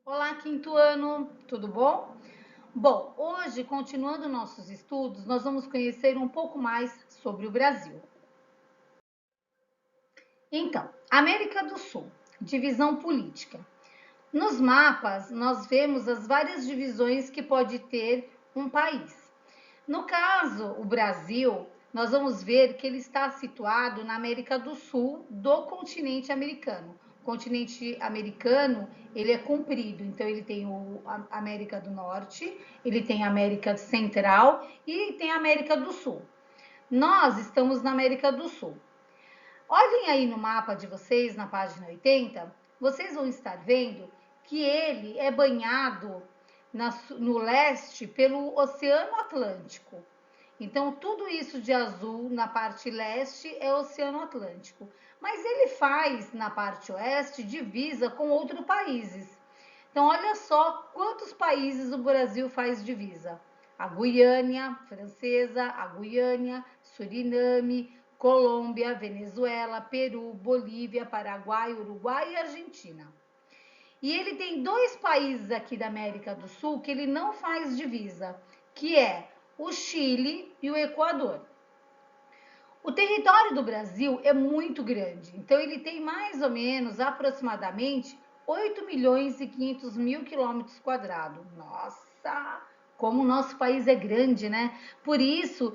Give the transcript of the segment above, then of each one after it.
Olá, quinto ano, tudo bom? Bom, hoje, continuando nossos estudos, nós vamos conhecer um pouco mais sobre o Brasil. Então, América do Sul, divisão política. Nos mapas, nós vemos as várias divisões que pode ter um país. No caso, o Brasil, nós vamos ver que ele está situado na América do Sul do continente americano. O continente americano, ele é comprido, então ele tem a América do Norte, ele tem a América Central e tem a América do Sul. Nós estamos na América do Sul. Olhem aí no mapa de vocês, na página 80, vocês vão estar vendo que ele é banhado no leste pelo Oceano Atlântico. Então, tudo isso de azul na parte leste é Oceano Atlântico. Mas ele faz, na parte oeste, divisa com outros países. Então, olha só quantos países o Brasil faz divisa. A Guiana Francesa, a Guiana, Suriname, Colômbia, Venezuela, Peru, Bolívia, Paraguai, Uruguai e Argentina. E ele tem dois países aqui da América do Sul que ele não faz divisa, que é o Chile e o Equador. O território do Brasil é muito grande, então ele tem mais ou menos, aproximadamente, 8 milhões e 500 mil quilômetros quadrados. Nossa, como o nosso país é grande, né? Por isso,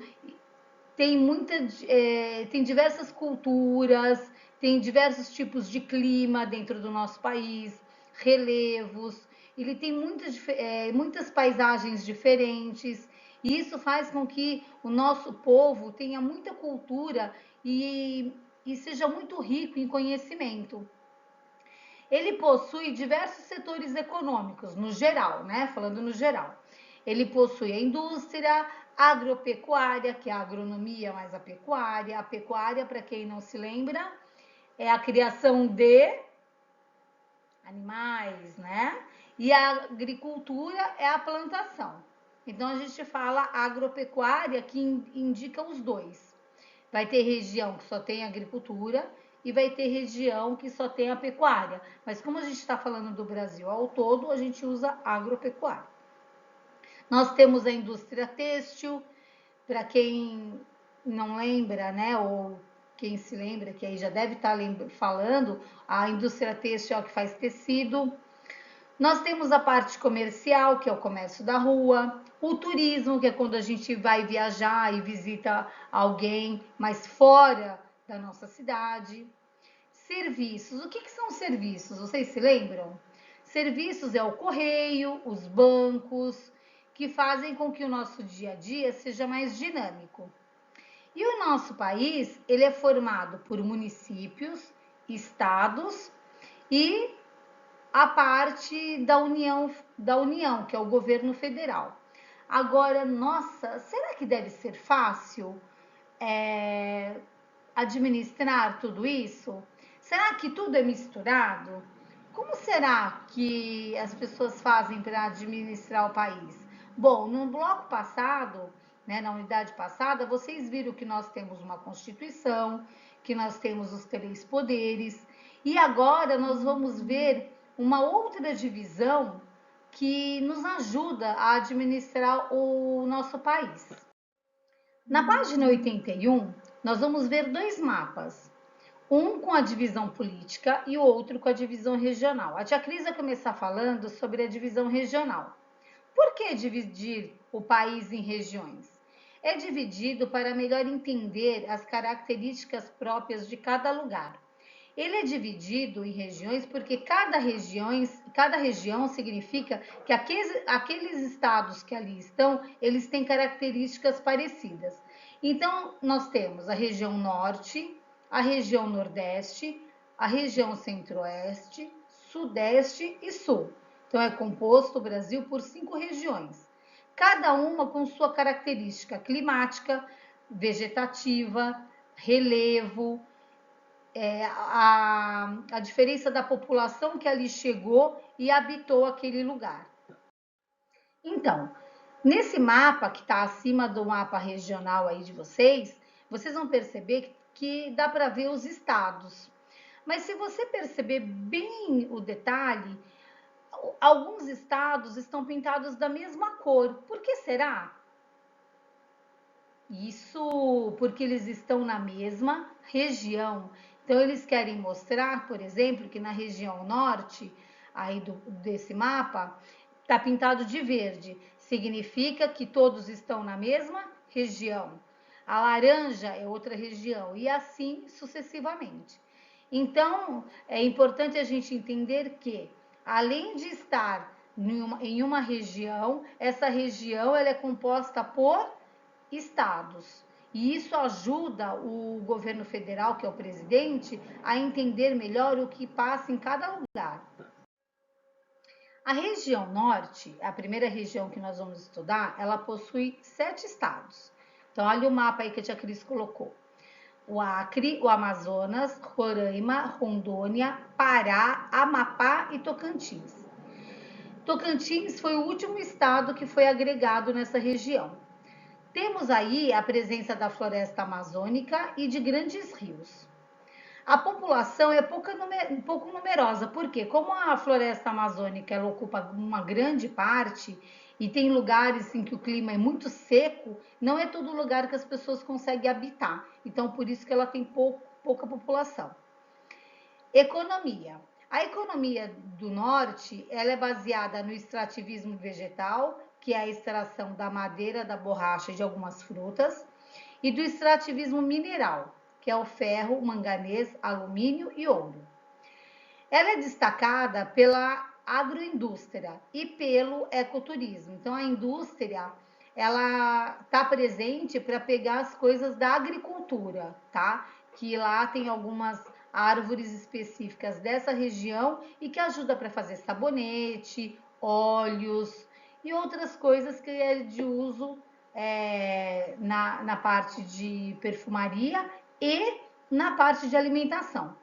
tem diversas culturas, tem diversos tipos de clima dentro do nosso país, relevos, ele tem muitas paisagens diferentes, e isso faz com que o nosso povo tenha muita cultura e seja muito rico em conhecimento. Ele possui diversos setores econômicos, no geral, né? Falando no geral. Ele possui a indústria, a agropecuária, que é a agronomia mais a pecuária. A pecuária, para quem não se lembra, é a criação de animais, né? E a agricultura é a plantação. Então a gente fala agropecuária que indica os dois. Vai ter região que só tem agricultura e vai ter região que só tem a pecuária. Mas como a gente está falando do Brasil ao todo, a gente usa agropecuária. Nós temos a indústria têxtil, para quem não lembra, né, ou quem se lembra, que aí já deve estar falando, a indústria têxtil é o que faz tecido. Nós temos a parte comercial, que é o comércio da rua, o turismo, que é quando a gente vai viajar e visita alguém, mas fora da nossa cidade. Serviços. O que são serviços? Vocês se lembram? Serviços é o correio, os bancos, que fazem com que o nosso dia a dia seja mais dinâmico. E o nosso país, ele é formado por municípios, estados e a parte da União, que é o governo federal. Agora, nossa, será que deve ser fácil administrar tudo isso? Será que tudo é misturado? Como será que as pessoas fazem para administrar o país? Bom, no bloco passado, né, na unidade passada, vocês viram que nós temos uma Constituição, que nós temos os três poderes, e agora nós vamos ver uma outra divisão que nos ajuda a administrar o nosso país. Na página 81, nós vamos ver dois mapas, um com a divisão política e o outro com a divisão regional. A tia Cris vai começar falando sobre a divisão regional. Por que dividir o país em regiões? É dividido para melhor entender as características próprias de cada lugar. Ele é dividido em regiões porque cada região significa que aqueles estados que ali estão, eles têm características parecidas. Então, nós temos a região norte, a região nordeste, a região centro-oeste, sudeste e sul. Então, é composto o Brasil por 5 regiões, cada uma com sua característica climática, vegetativa, relevo, a diferença da população que ali chegou e habitou aquele lugar. Então, nesse mapa que está acima do mapa regional aí de vocês vão perceber que dá para ver os estados. Mas se você perceber bem o detalhe, alguns estados estão pintados da mesma cor. Por que será? Isso porque eles estão na mesma região. Então, eles querem mostrar, por exemplo, que na região norte, aí desse mapa, está pintado de verde. Significa que todos estão na mesma região. A laranja é outra região, e assim sucessivamente. Então, é importante a gente entender que, além de estar em uma região, essa região ela é composta por estados. E isso ajuda o governo federal, que é o presidente, a entender melhor o que passa em cada lugar. A região norte, a primeira região que nós vamos estudar, ela possui 7 estados. Então, olha o mapa aí que a tia Cris colocou. O Acre, o Amazonas, Roraima, Rondônia, Pará, Amapá e Tocantins. Tocantins foi o último estado que foi agregado nessa região. Temos aí a presença da floresta amazônica e de grandes rios. A população é pouco numerosa, porque como a floresta amazônica ela ocupa uma grande parte e tem lugares em que o clima é muito seco, não é todo lugar que as pessoas conseguem habitar. Então, por isso que ela tem pouca população. Economia. A economia do norte ela é baseada no extrativismo vegetal, que é a extração da madeira, da borracha e de algumas frutas, e do extrativismo mineral, que é o ferro, manganês, alumínio e ouro. Ela é destacada pela agroindústria e pelo ecoturismo. Então, a indústria ela está presente para pegar as coisas da agricultura, tá? Que lá tem algumas árvores específicas dessa região e que ajuda para fazer sabonete, óleos e outras coisas que é de uso na parte de perfumaria e na parte de alimentação.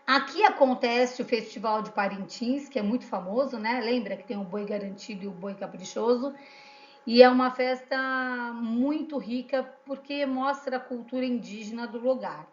Aqui acontece o Festival de Parintins, que é muito famoso, né? Lembra que tem o boi garantido e o boi caprichoso. E é uma festa muito rica porque mostra a cultura indígena do lugar.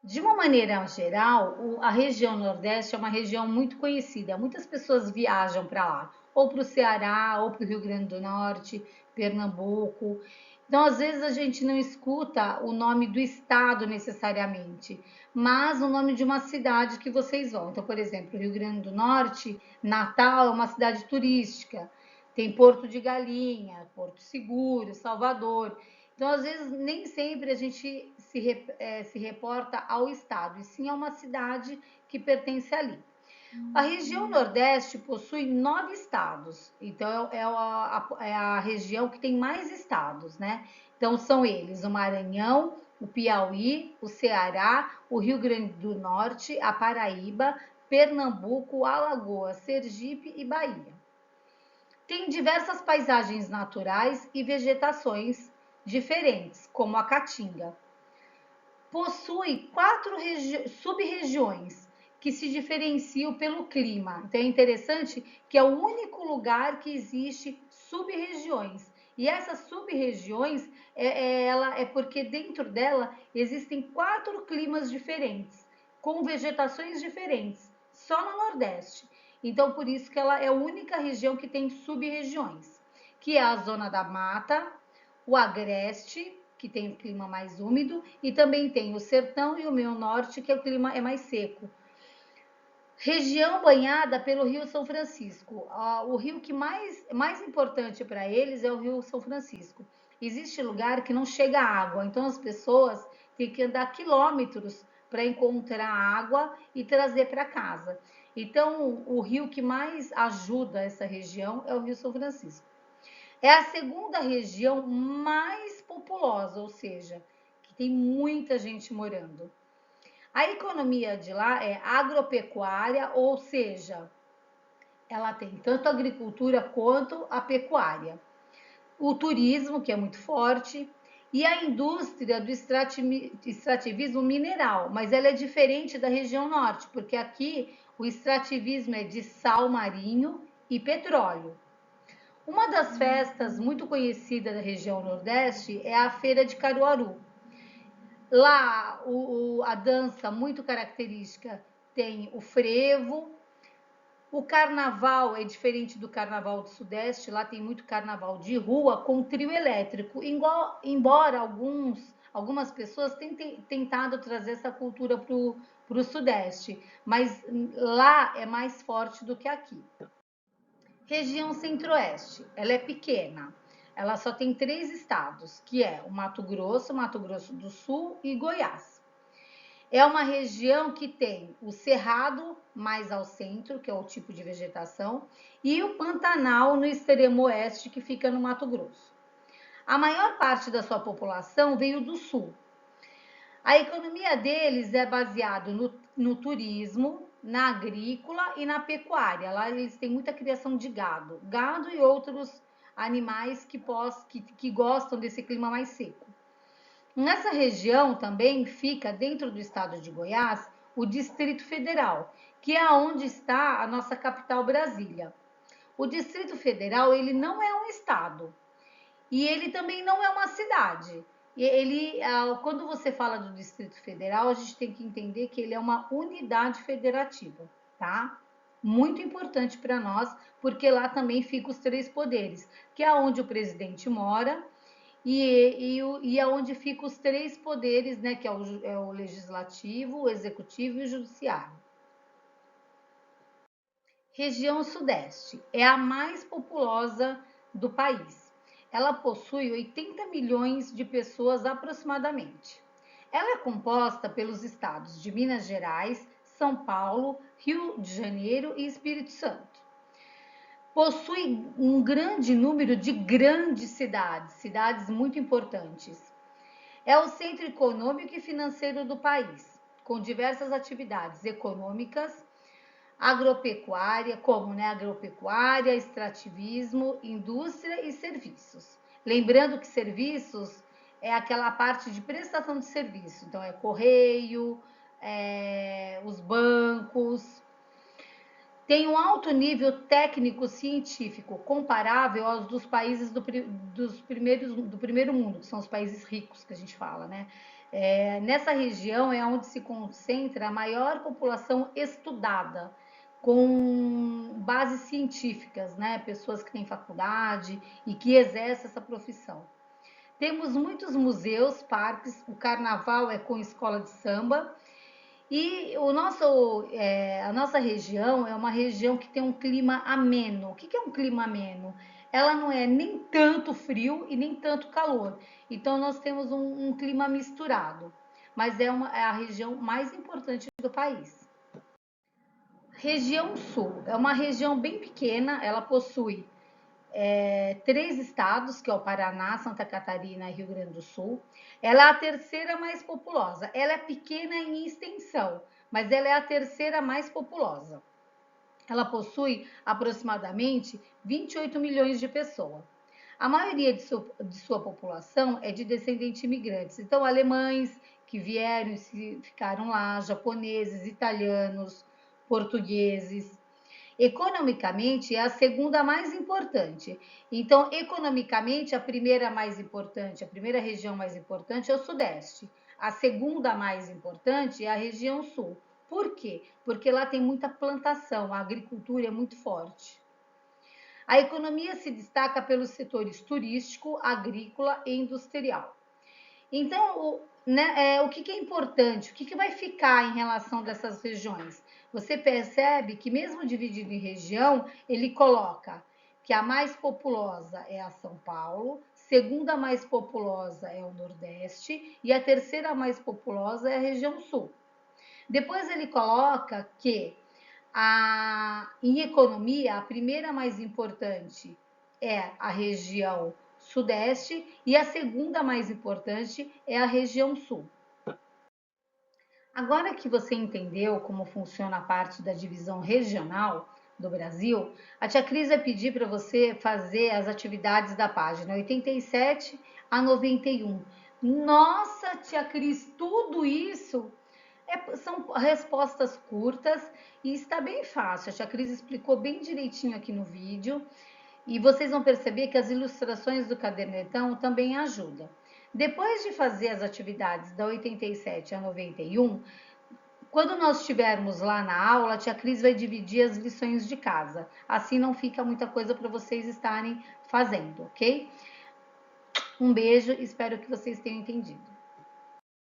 De uma maneira geral, a região Nordeste é uma região muito conhecida. Muitas pessoas viajam para lá, ou para o Ceará, ou para o Rio Grande do Norte, Pernambuco. Então, às vezes, a gente não escuta o nome do estado necessariamente, mas o nome de uma cidade que vocês vão. Então, por exemplo, Rio Grande do Norte, Natal é uma cidade turística. Tem Porto de Galinha, Porto Seguro, Salvador. Então, às vezes, nem sempre a gente se reporta ao estado, e sim a uma cidade que pertence ali. A região Nordeste possui 9 estados, então é a região que tem mais estados, né? Então, são eles o Maranhão, o Piauí, o Ceará, o Rio Grande do Norte, a Paraíba, Pernambuco, Alagoas, Sergipe e Bahia. Tem diversas paisagens naturais e vegetações diferentes, como a caatinga. Possui 4 sub-regiões que se diferenciam pelo clima. Então é interessante que é o único lugar que existe sub-regiões. E essas sub-regiões ela é porque dentro dela existem 4 climas diferentes, com vegetações diferentes, só no Nordeste. Então por isso que ela é a única região que tem sub-regiões, que é a zona da mata, o agreste, que tem o clima mais úmido, e também tem o sertão e o meio norte, que o clima é mais seco. Região banhada pelo Rio São Francisco. O rio que mais importante para eles é o Rio São Francisco. Existe lugar que não chega água, então as pessoas têm que andar quilômetros para encontrar água e trazer para casa. Então, o rio que mais ajuda essa região é o Rio São Francisco. É a segunda região mais populosa, ou seja, que tem muita gente morando. A economia de lá é agropecuária, ou seja, ela tem tanto a agricultura quanto a pecuária. O turismo, que é muito forte, e a indústria do extrativismo mineral, mas ela é diferente da região norte, porque aqui o extrativismo é de sal marinho e petróleo. Uma das festas muito conhecidas da região Nordeste é a Feira de Caruaru. Lá, a dança muito característica tem o frevo, O carnaval é diferente do carnaval do Sudeste, lá tem muito carnaval de rua com trio elétrico, embora algumas pessoas tenham tentado trazer essa cultura para o Sudeste, mas lá é mais forte do que aqui. Região Centro-Oeste, ela é pequena, ela só tem 3 estados, que é o Mato Grosso do Sul e Goiás. É uma região que tem o Cerrado mais ao centro, que é o tipo de vegetação, e o Pantanal no extremo oeste, que fica no Mato Grosso. A maior parte da sua população veio do sul. A economia deles é baseada no turismo, na agrícola e na pecuária. Lá eles têm muita criação de gado e outros animais que gostam desse clima mais seco. Nessa região também fica, dentro do estado de Goiás, o Distrito Federal, que é onde está a nossa capital Brasília. O Distrito Federal, ele não é um estado e ele também não é uma cidade. Quando você fala do Distrito Federal, a gente tem que entender que ele é uma unidade federativa, tá? Muito importante para nós, porque lá também ficam os 3 poderes, que é onde o presidente mora, e é onde ficam os 3 poderes, né, que é o legislativo, o executivo e o judiciário. Região Sudeste é a mais populosa do país. Ela possui 80 milhões de pessoas aproximadamente. Ela é composta pelos estados de Minas Gerais, São Paulo, Rio de Janeiro e Espírito Santo. Possui um grande número de grandes cidades muito importantes. É o centro econômico e financeiro do país, com diversas atividades econômicas, agropecuária, agropecuária, extrativismo, indústria e serviços. Lembrando que serviços é aquela parte de prestação de serviço, então é correio, os bancos. Tem um alto nível técnico-científico comparável aos dos países do primeiro mundo, que são os países ricos que a gente fala, né? Nessa região é onde se concentra a maior população estudada, com bases científicas, né? Pessoas que têm faculdade e que exercem essa profissão. Temos muitos museus, parques, o carnaval é com escola de samba. E a nossa região é uma região que tem um clima ameno. O que é um clima ameno? Ela não é nem tanto frio e nem tanto calor. Então, nós temos um clima misturado. Mas é a região mais importante do país. Região Sul é uma região bem pequena. Ela possui 3 estados, que é o Paraná, Santa Catarina e Rio Grande do Sul. Ela é a terceira mais populosa. Ela é pequena em extensão, mas ela é a terceira mais populosa. Ela possui aproximadamente 28 milhões de pessoas. A maioria de sua população é de descendentes imigrantes, então alemães que vieram e ficaram lá, japoneses, italianos, portugueses. Economicamente, é a segunda mais importante. Então, economicamente, a primeira região mais importante é o Sudeste. A segunda mais importante é a região Sul. Por quê? Porque lá tem muita plantação, a agricultura é muito forte. A economia se destaca pelos setores turístico, agrícola e industrial. Então, o que é importante? O que vai ficar em relação dessas regiões? Você percebe que mesmo dividido em região, ele coloca que a mais populosa é a São Paulo, segunda mais populosa é o Nordeste e a terceira mais populosa é a região Sul. Depois ele coloca que em economia, a primeira mais importante é a região Sudeste e a segunda mais importante é a região Sul. Agora que você entendeu como funciona a parte da divisão regional do Brasil, a tia Cris vai pedir para você fazer as atividades da página 87 a 91. Nossa, tia Cris, tudo isso são respostas curtas e está bem fácil. A tia Cris explicou bem direitinho aqui no vídeo. E vocês vão perceber que as ilustrações do cadernetão também ajudam. Depois de fazer as atividades da 87 a 91, Quando nós estivermos lá na aula, a tia Cris vai dividir as lições de casa. Assim não fica muita coisa para vocês estarem fazendo, ok? Um beijo, espero que vocês tenham entendido.